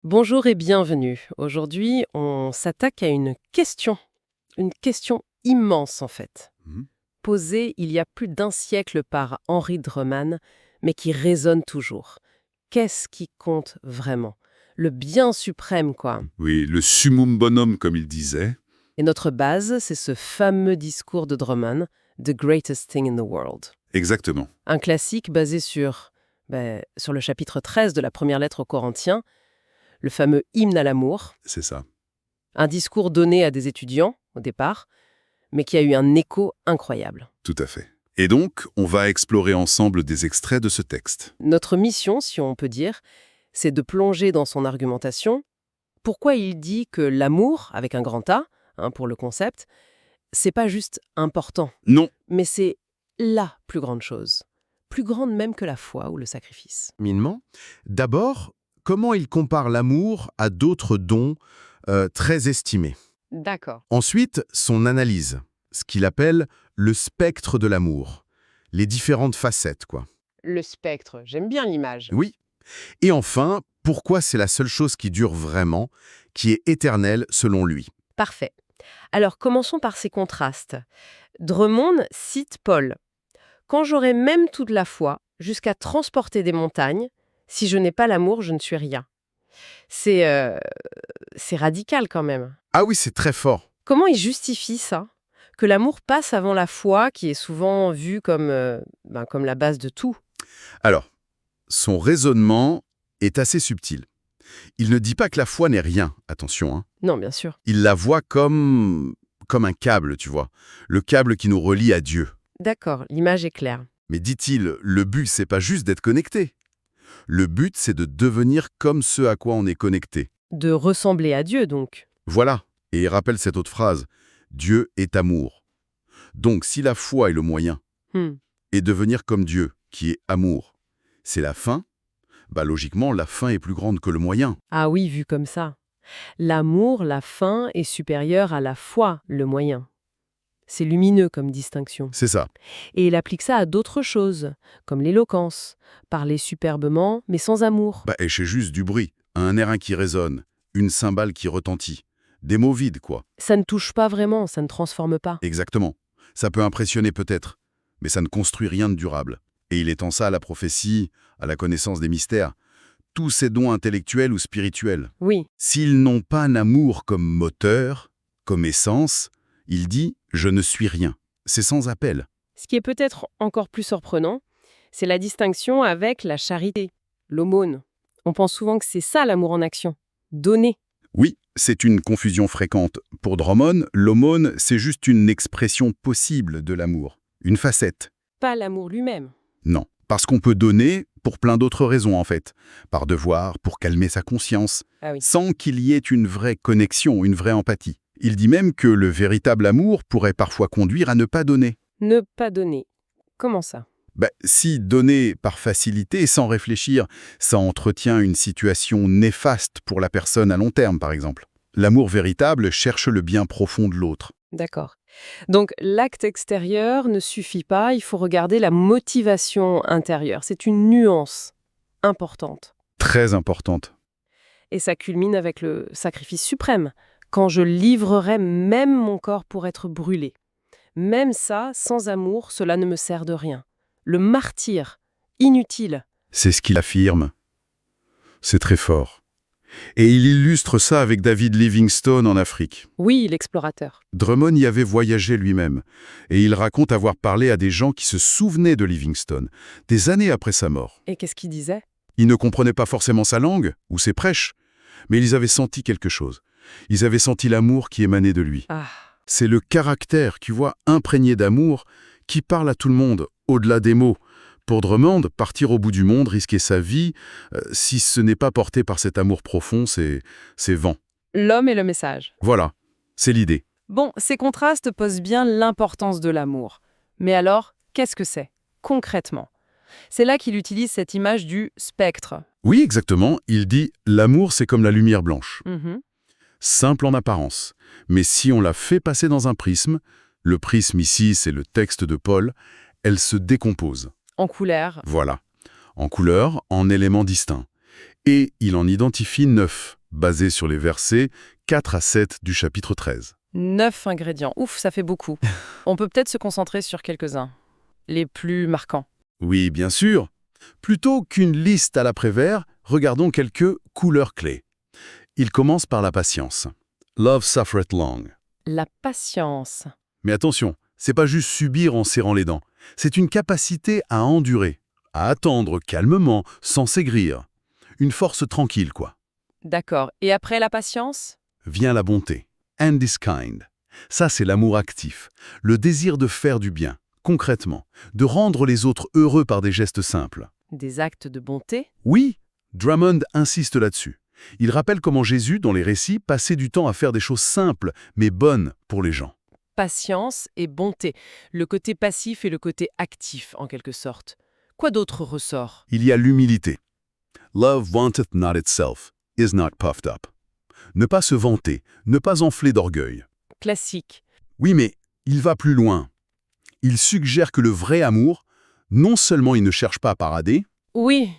Bonjour et bienvenue. Aujourd'hui, on s'attaque à une question immense en fait, Mhm. posée il y a plus d'un siècle par Henry Drummond, mais qui résonne toujours. Qu'est-ce qui compte vraiment? Le bien suprême, quoi. Oui, le summum bonum, comme il disait. Et notre base, c'est ce fameux discours de Drummond, The Greatest Thing in the World. Exactement. Un classique basé sur le chapitre 13 de la première lettre aux Corinthiens, le fameux hymne à l'amour. C'est ça. Un discours donné à des étudiants, au départ, mais qui a eu un écho incroyable. Tout à fait. Et donc, on va explorer ensemble des extraits de ce texte. Notre mission, si on peut dire, c'est de plonger dans son argumentation. Pourquoi il dit que l'amour, avec un grand A, pour le concept, c'est pas juste important, Non. mais c'est la plus grande chose. Plus grande même que la foi ou le sacrifice. Minement. D'abord, comment il compare l'amour à d'autres dons très estimés. D'accord. Ensuite, son analyse, ce qu'il appelle le spectre de l'amour, les différentes facettes, quoi. Le spectre, j'aime bien l'image. Oui. Et enfin, pourquoi c'est la seule chose qui dure vraiment, qui est éternelle selon lui. Parfait. Alors commençons par ces contrastes. Drummond cite Paul. Quand j'aurai même toute la foi, jusqu'à transporter des montagnes, si je n'ai pas l'amour, je ne suis rien. C'est c'est radical quand même. Ah oui, c'est très fort. Comment il justifie ça? Que l'amour passe avant la foi, qui est souvent vue comme la base de tout. Alors, son raisonnement est assez subtil. Il ne dit pas que la foi n'est rien, attention, hein. Non, bien sûr. Il la voit comme un câble, tu vois. Le câble qui nous relie à Dieu. D'accord, l'image est claire. Mais dit-il, le but, c'est pas juste d'être connecté. Le but, c'est de devenir comme ce à quoi on est connecté. De ressembler à Dieu, donc. Voilà. Et il rappelle cette autre phrase. Dieu est amour. Donc, si la foi est le moyen, Hmm. et devenir comme Dieu, qui est amour, c'est la fin, logiquement, la fin est plus grande que le moyen. Ah oui, vu comme ça. L'amour, la fin, est supérieur à la foi, le moyen. C'est lumineux comme distinction. C'est ça. Et il applique ça à d'autres choses, comme l'éloquence. Parler superbement, mais sans amour. Et c'est juste du bruit, un airain qui résonne, une cymbale qui retentit. Des mots vides, quoi. Ça ne touche pas vraiment, ça ne transforme pas. Exactement. Ça peut impressionner peut-être, mais ça ne construit rien de durable. Et il étend ça à la prophétie, à la connaissance des mystères, tous ces dons intellectuels ou spirituels. Oui, S'ils n'ont pas un amour comme moteur, comme essence, il dit « je ne suis rien ». C'est sans appel. ce qui est peut-être encore plus surprenant, c'est la distinction avec la charité, l'aumône. On pense souvent que c'est ça l'amour en action. Donner. Oui, c'est une confusion fréquente. Pour Drummond, l'aumône, c'est juste une expression possible de l'amour, une facette. Pas l'amour lui-même. Non, parce qu'on peut donner pour plein d'autres raisons en fait. Par devoir, pour calmer sa conscience, Ah oui. sans qu'il y ait une vraie connexion, une vraie empathie. Il dit même que le véritable amour pourrait parfois conduire à ne pas donner. Ne pas donner. Comment ça? Si donner par facilité, sans réfléchir, ça entretient une situation néfaste pour la personne à long terme, par exemple. L'amour véritable cherche le bien profond de l'autre. D'accord. Donc l'acte extérieur ne suffit pas, il faut regarder la motivation intérieure. C'est une nuance importante. Très importante. Et ça culmine avec le sacrifice suprême, quand je livrerai même mon corps pour être brûlé. Même ça, sans amour, cela ne me sert de rien. Le martyr, inutile. C'est ce qu'il affirme. C'est très fort. Et il illustre ça avec David Livingstone en Afrique. Oui, l'explorateur. Drummond y avait voyagé lui-même, et il raconte avoir parlé à des gens qui se souvenaient de Livingstone, des années après sa mort. Et qu'est-ce qu'il disait? Ils ne comprenaient pas forcément sa langue ou ses prêches, mais ils avaient senti quelque chose. Ils avaient senti l'amour qui émanait de lui. Ah, C'est le caractère, tu vois, imprégné d'amour, qui parle à tout le monde, au-delà des mots. Pour Drummond, partir au bout du monde, risquer sa vie, si ce n'est pas porté par cet amour profond, c'est vain. l'homme et le message. Voilà, c'est l'idée. Bon, ces contrastes posent bien l'importance de l'amour. Mais alors, qu'est-ce que c'est, concrètement? C'est là qu'il utilise cette image du spectre. Oui, exactement, il dit « l'amour, c'est comme la lumière blanche ». Mhm. Simple en apparence, mais si on la fait passer dans un prisme, le prisme ici, c'est le texte de Paul, elle se décompose. En couleur. Voilà, en couleurs, en éléments distincts. Et il en identifie 9, basés sur les versets 4 à 7 du chapitre 13. 9 ingrédients. Ouf, ça fait beaucoup. On peut peut-être se concentrer sur quelques-uns. Les plus marquants. Oui, bien sûr. Plutôt qu'une liste à l'après-vert, regardons quelques couleurs clés. Il commence par la patience. Love suffereth long. La patience. Mais attention, c'est pas juste subir en serrant les dents. C'est une capacité à endurer, à attendre calmement, sans s'aigrir. Une force tranquille, quoi. D'accord. Et après la patience? Vient la bonté. And is kind. Ça, c'est l'amour actif. Le désir de faire du bien, concrètement. De rendre les autres heureux par des gestes simples. Des actes de bonté? Oui, Drummond insiste là-dessus. Il rappelle comment Jésus, dans les récits, passait du temps à faire des choses simples, mais bonnes pour les gens. Patience et bonté. Le côté passif et le côté actif, en quelque sorte. Quoi d'autre ressort? Il y a l'humilité. Love vaunteth not itself, is not puffed up. Ne pas se vanter, ne pas enfler d'orgueil. Classique. Oui, mais il va plus loin. Il suggère que le vrai amour, non seulement il ne cherche pas à parader, Oui.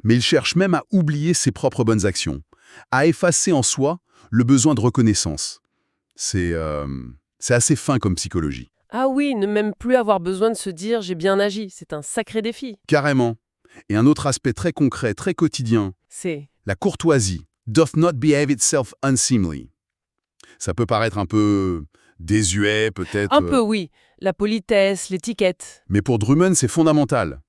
mais il cherche même à oublier ses propres bonnes actions, à effacer en soi le besoin de reconnaissance. C'est assez fin comme psychologie. Ah oui, ne même plus avoir besoin de se dire « j'ai bien agi », c'est un sacré défi. Carrément. Et un autre aspect très concret, très quotidien, C'est la courtoisie. Doth not behave itself unseemly. Ça peut paraître un peu désuet, peut-être. un peu, oui, la politesse, l'étiquette. Mais pour Drummond, c'est fondamental.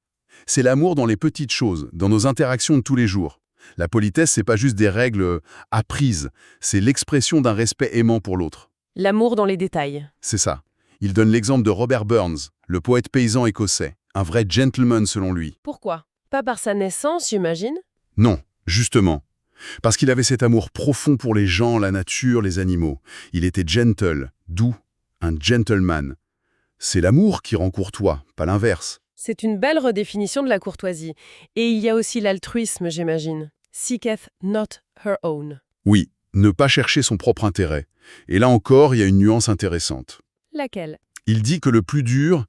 C'est l'amour dans les petites choses, dans nos interactions de tous les jours. La politesse, c'est pas juste des règles apprises, c'est l'expression d'un respect aimant pour l'autre. L'amour dans les détails. C'est ça. Il donne l'exemple de Robert Burns, le poète paysan écossais, un vrai gentleman selon lui. Pourquoi? Pas par sa naissance, j'imagine? Non, justement. Parce qu'il avait cet amour profond pour les gens, la nature, les animaux. Il était gentle, doux, un gentleman. C'est l'amour qui rend courtois, pas l'inverse. C'est une belle redéfinition de la courtoisie. Et il y a aussi l'altruisme, j'imagine. Seeketh not her own. Oui, ne pas chercher son propre intérêt. Et là encore, il y a une nuance intéressante. Laquelle? Il dit que le plus dur,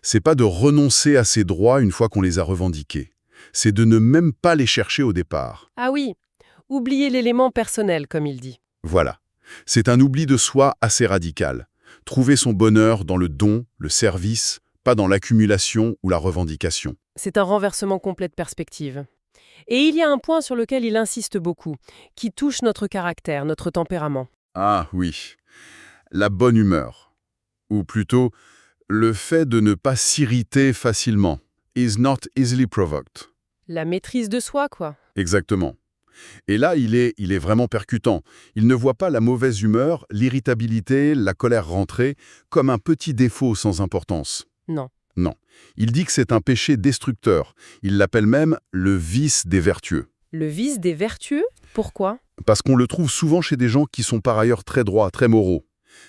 c'est pas de renoncer à ses droits une fois qu'on les a revendiqués. C'est de ne même pas les chercher au départ. Ah oui, oublier l'élément personnel, comme il dit. Voilà. C'est un oubli de soi assez radical. Trouver son bonheur dans le don, le service, pas dans l'accumulation ou la revendication. C'est un renversement complet de perspective. Et il y a un point sur lequel il insiste beaucoup, qui touche notre caractère, notre tempérament. Ah oui, la bonne humeur. Ou plutôt, le fait de ne pas s'irriter facilement. Is not easily provoked. La maîtrise de soi, quoi. Exactement. Et là, il est vraiment percutant. Il ne voit pas la mauvaise humeur, l'irritabilité, la colère rentrée comme un petit défaut sans importance. Non. Non. Il dit que c'est un péché destructeur. Il l'appelle même le vice des vertueux. Le vice des vertueux? Pourquoi? Parce qu'on le trouve souvent chez des gens qui sont par ailleurs très droits, très moraux.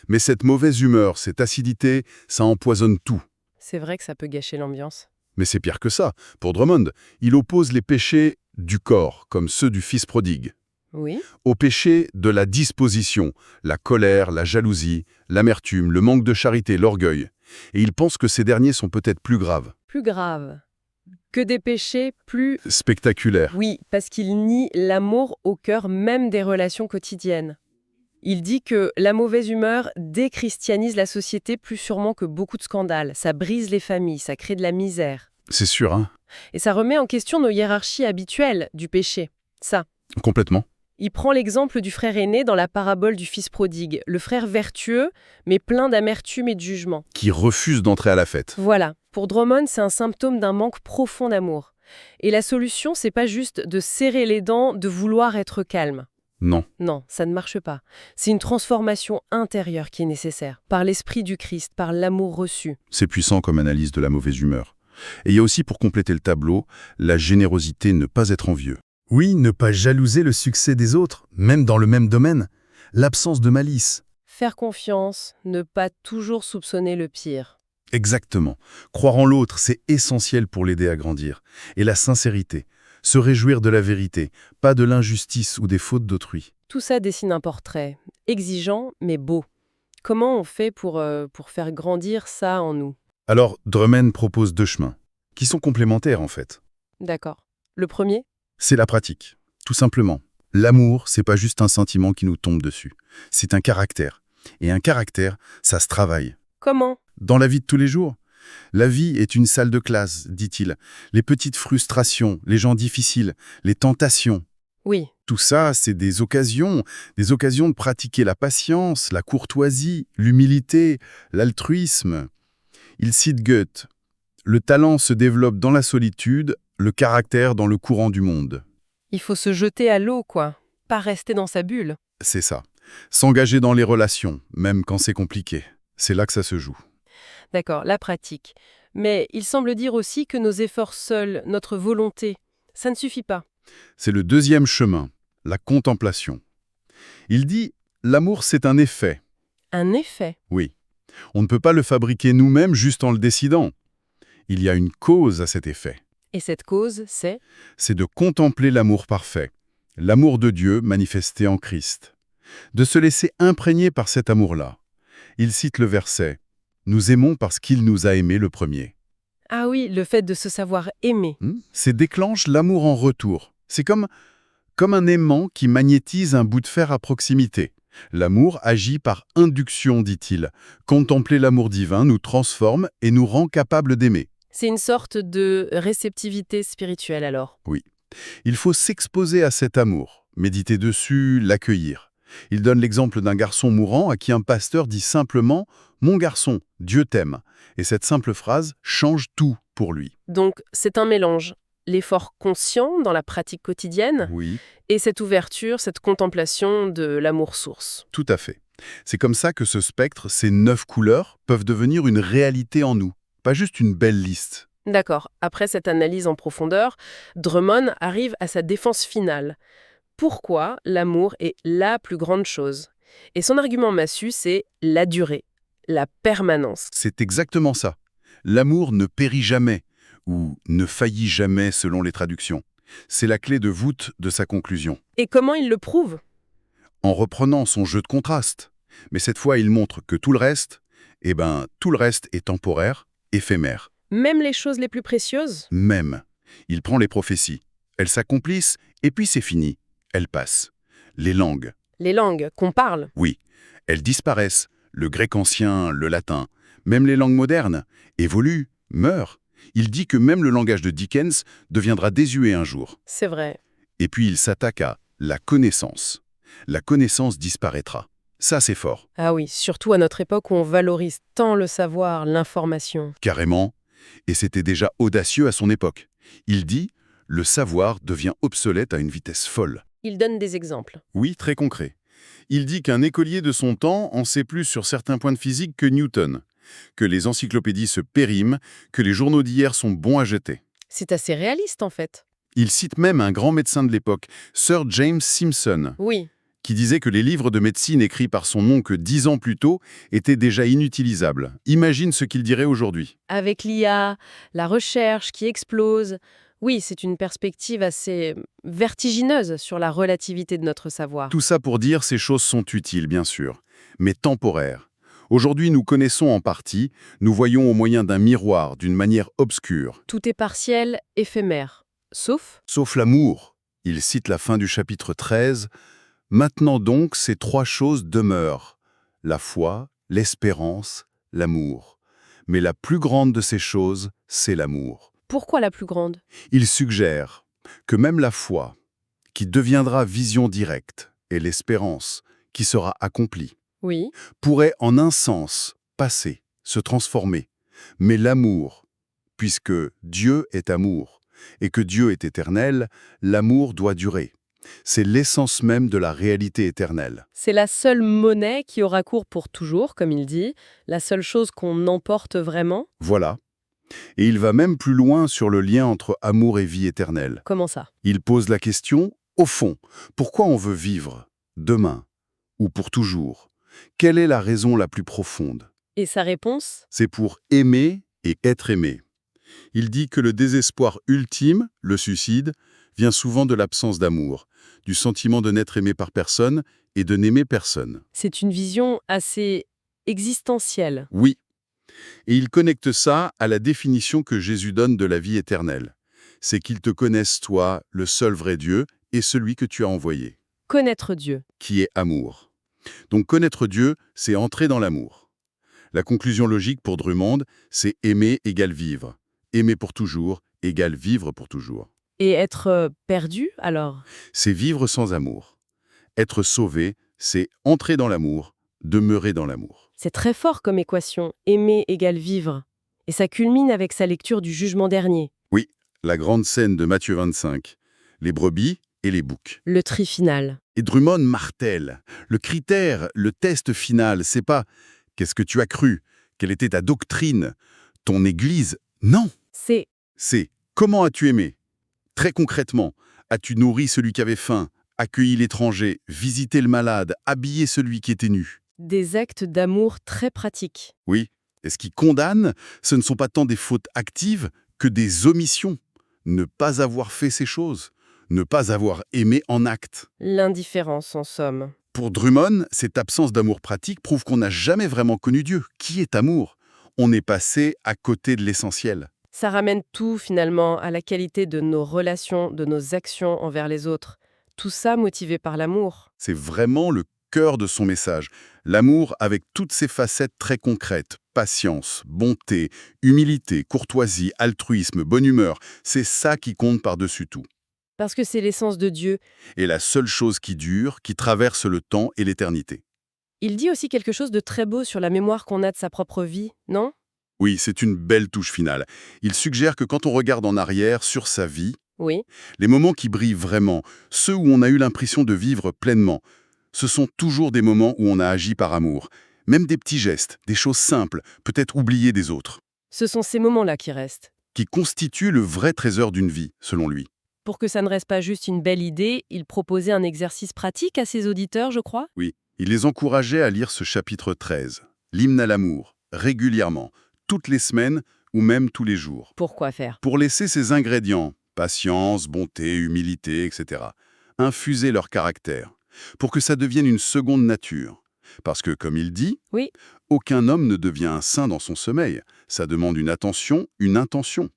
Mais cette mauvaise humeur, cette acidité, ça empoisonne tout. C'est vrai que ça peut gâcher l'ambiance. Mais c'est pire que ça. Pour Drummond, il oppose les péchés du corps, comme ceux du fils prodigue, Oui. aux péchés de la disposition, la colère, la jalousie, l'amertume, le manque de charité, l'orgueil. Et il pense que ces derniers sont peut-être plus graves. Plus grave. Que des péchés plus... Spectaculaires. Oui, parce qu'il nie l'amour au cœur même des relations quotidiennes. Il dit que la mauvaise humeur déchristianise la société plus sûrement que beaucoup de scandales. Ça brise les familles, ça crée de la misère. C'est sûr, hein? Et ça remet en question nos hiérarchies habituelles du péché. Ça. Complètement. Il prend l'exemple du frère aîné dans la parabole du fils prodigue, le frère vertueux, mais plein d'amertume et de jugement. Qui refuse d'entrer à la fête. Voilà. Pour Drummond, c'est un symptôme d'un manque profond d'amour. Et la solution, c'est pas juste de serrer les dents, de vouloir être calme. Non. Non, ça ne marche pas. C'est une transformation intérieure qui est nécessaire, par l'esprit du Christ, par l'amour reçu. C'est puissant comme analyse de la mauvaise humeur. Et il y a aussi, pour compléter le tableau, la générosité, ne pas être envieux. Oui, ne pas jalouser le succès des autres, même dans le même domaine. L'absence de malice. Faire confiance, ne pas toujours soupçonner le pire. Exactement. Croire en l'autre, c'est essentiel pour l'aider à grandir. Et la sincérité. Se réjouir de la vérité, pas de l'injustice ou des fautes d'autrui. Tout ça dessine un portrait, exigeant mais beau. Comment on fait pour faire grandir ça en nous? Alors, Drummond propose 2 chemins, qui sont complémentaires en fait. D'accord. Le premier? C'est la pratique. Tout simplement. L'amour, c'est pas juste un sentiment qui nous tombe dessus. C'est un caractère. Et un caractère, ça se travaille. Comment? Dans la vie de tous les jours, la vie est une salle de classe, dit-il. Les petites frustrations, les gens difficiles, les tentations. Oui. Tout ça, c'est des occasions de pratiquer la patience, la courtoisie, l'humilité, l'altruisme. Il cite Goethe. Le talent se développe dans la solitude, le caractère dans le courant du monde. Il faut se jeter à l'eau, quoi. Pas rester dans sa bulle. C'est ça. S'engager dans les relations, même quand c'est compliqué. C'est là que ça se joue. D'accord, la pratique. Mais il semble dire aussi que nos efforts seuls, notre volonté, ça ne suffit pas. C'est le deuxième chemin, la contemplation. Il dit « l'amour, c'est un effet Un effet. ». Oui. On ne peut pas le fabriquer nous-mêmes juste en le décidant. Il y a une cause à cet effet. Et cette cause, c'est? C'est de contempler l'amour parfait, l'amour de Dieu manifesté en Christ. De se laisser imprégner par cet amour-là. Il cite le verset « Nous aimons parce qu'il nous a aimés le premier ». Ah oui, le fait de se savoir aimer. C'est déclenche l'amour en retour. C'est comme un aimant qui magnétise un bout de fer à proximité. L'amour agit par induction, dit-il. Contempler l'amour divin nous transforme et nous rend capables d'aimer. C'est une sorte de réceptivité spirituelle alors. Oui. Il faut s'exposer à cet amour, méditer dessus, l'accueillir. Il donne l'exemple d'un garçon mourant à qui un pasteur dit simplement « Mon garçon, Dieu t'aime ». Et cette simple phrase change tout pour lui. Donc c'est un mélange. L'effort conscient dans la pratique quotidienne Oui, et cette ouverture, cette contemplation de l'amour source. tout à fait. C'est comme ça que ce spectre, ces 9 couleurs, peuvent devenir une réalité en nous, pas juste une belle liste. D'accord. Après cette analyse en profondeur, Drummond arrive à sa défense finale. Pourquoi l'amour est la plus grande chose? Et son argument massu, c'est la durée, la permanence. C'est exactement ça. L'amour ne périt jamais, ou ne faillit jamais selon les traductions. C'est la clé de voûte de sa conclusion. Et comment il le prouve? En reprenant son jeu de contraste. Mais cette fois, il montre que tout le reste, tout le reste est temporaire, éphémère. Même les choses les plus précieuses? Même. Il prend les prophéties. Elles s'accomplissent, et puis c'est fini. Elles passent. Les langues. Les langues qu'on parle? Oui. Elles disparaissent. Le grec ancien, le latin. Même les langues modernes. Évoluent, meurent. Il dit que même le langage de Dickens deviendra désuet un jour. C'est vrai. Et puis il s'attaque à la connaissance. La connaissance disparaîtra. Ça, c'est fort. Ah oui, surtout à notre époque où on valorise tant le savoir, l'information. Carrément. Et c'était déjà audacieux à son époque. Il dit « le savoir devient obsolète à une vitesse folle ». Il donne des exemples. Oui, très concret. Il dit qu'un écolier de son temps en sait plus sur certains points de physique que Newton, que les encyclopédies se périment, que les journaux d'hier sont bons à jeter. C'est assez réaliste en fait. Il cite même un grand médecin de l'époque, Sir James Simpson, Oui. qui disait que les livres de médecine écrits par son oncle 10 ans plus tôt étaient déjà inutilisables. Imagine ce qu'il dirait aujourd'hui. Avec l'IA, la recherche qui explose. Oui, c'est une perspective assez vertigineuse sur la relativité de notre savoir. Tout ça pour dire ces choses sont utiles, bien sûr, mais temporaires. Aujourd'hui, nous connaissons en partie, nous voyons au moyen d'un miroir, d'une manière obscure. Tout est partiel, éphémère. Sauf? Sauf l'amour. Il cite la fin du chapitre 13. « Maintenant donc, ces 3 choses demeurent. La foi, l'espérance, l'amour. Mais la plus grande de ces choses, c'est l'amour. » Pourquoi la plus grande? Il suggère que même la foi, qui deviendra vision directe, et l'espérance, qui sera accomplie, Oui. pourrait en un sens passer, se transformer. Mais l'amour, puisque Dieu est amour, et que Dieu est éternel, l'amour doit durer. C'est l'essence même de la réalité éternelle. C'est la seule monnaie qui aura cours pour toujours, comme il dit, la seule chose qu'on emporte vraiment. Voilà. Et il va même plus loin sur le lien entre amour et vie éternelle. Comment ça? Il pose la question, au fond, pourquoi on veut vivre, demain, ou pour toujours? Quelle est la raison la plus profonde? Et sa réponse? C'est pour aimer et être aimé. Il dit que le désespoir ultime, le suicide, vient souvent de l'absence d'amour, du sentiment de n'être aimé par personne et de n'aimer personne. C'est une vision assez existentielle. Oui. Et il connecte ça à la définition que Jésus donne de la vie éternelle. C'est qu'ils te connaissent, toi, le seul vrai Dieu, et celui que tu as envoyé, Connaître Dieu. qui est amour. Donc connaître Dieu, c'est entrer dans l'amour. La conclusion logique pour Drummond, c'est aimer égale vivre. Aimer pour toujours égale vivre pour toujours. Et être perdu, alors? C'est vivre sans amour. Être sauvé, c'est entrer dans l'amour, demeurer dans l'amour. C'est très fort comme équation. Aimer égale vivre. Et ça culmine avec sa lecture du jugement dernier. Oui, la grande scène de Matthieu 25, les brebis et les boucs. Le tri final. Et Drummond martèle, le critère, le test final, c'est pas « qu'est-ce que tu as cru ? Quelle était ta doctrine ? Ton église ?» Non, C'est c'est « comment as-tu aimé ? Très concrètement, as-tu nourri celui qui avait faim, accueilli l'étranger, visité le malade, habillé celui qui était nu ?» des actes d'amour très pratiques. Oui, et ce qui condamne, ce ne sont pas tant des fautes actives que des omissions. Ne pas avoir fait ces choses, ne pas avoir aimé en acte. L'indifférence, en somme. Pour Drummond, cette absence d'amour pratique prouve qu'on n'a jamais vraiment connu Dieu. Qui est amour ? On est passé à côté de l'essentiel. Ça ramène tout, finalement, à la qualité de nos relations, de nos actions envers les autres. Tout ça motivé par l'amour. C'est vraiment le cœur de son message. L'amour avec toutes ses facettes très concrètes. Patience, bonté, humilité, courtoisie, altruisme, bonne humeur. C'est ça qui compte par-dessus tout. Parce que c'est l'essence de Dieu. Et la seule chose qui dure, qui traverse le temps et l'éternité. Il dit aussi quelque chose de très beau sur la mémoire qu'on a de sa propre vie, non? Oui, c'est une belle touche finale. Il suggère que quand on regarde en arrière sur sa vie, Oui. les moments qui brillent vraiment, ceux où on a eu l'impression de vivre pleinement, ce sont toujours des moments où on a agi par amour. Même des petits gestes, des choses simples, peut-être oubliées des autres, Ce sont ces moments-là qui restent. qui constituent le vrai trésor d'une vie, selon lui. Pour que ça ne reste pas juste une belle idée, il proposait un exercice pratique à ses auditeurs, je crois. Oui, il les encourageait à lire ce chapitre 13, l'hymne à l'amour, régulièrement, toutes les semaines ou même tous les jours, Pourquoi faire? pour laisser ces ingrédients, patience, bonté, humilité, etc., infuser leur caractère, pour que ça devienne une seconde nature. Parce que, comme il dit, Oui. aucun homme ne devient un saint dans son sommeil. Ça demande une attention, une intention,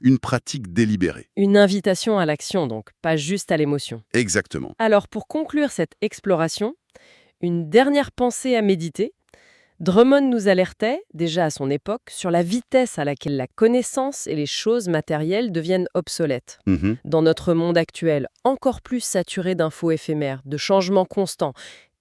une pratique délibérée. Une invitation à l'action, donc, pas juste à l'émotion. Exactement. Alors, pour conclure cette exploration, une dernière pensée à méditer. Drummond nous alertait, déjà à son époque, sur la vitesse à laquelle la connaissance et les choses matérielles deviennent obsolètes. Mhm. Dans notre monde actuel, encore plus saturé d'infos éphémères, de changements constants,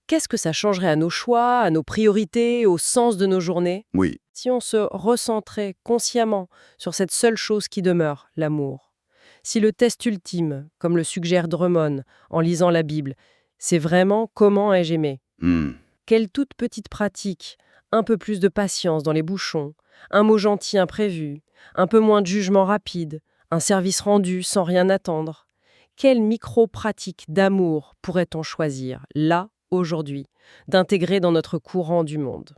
qu'est-ce que ça changerait à nos choix, à nos priorités, au sens de nos journées, Oui, si on se recentrait consciemment sur cette seule chose qui demeure, l'amour? Si le test ultime, comme le suggère Drummond en lisant la Bible, c'est vraiment comment ai-je aimé? Hmm. Quelle toute petite pratique, un peu plus de patience dans les bouchons, un mot gentil imprévu, un peu moins de jugement rapide, un service rendu sans rien attendre. Quelle micro-pratique d'amour pourrait-on choisir, là, aujourd'hui, d'intégrer dans notre courant du monde?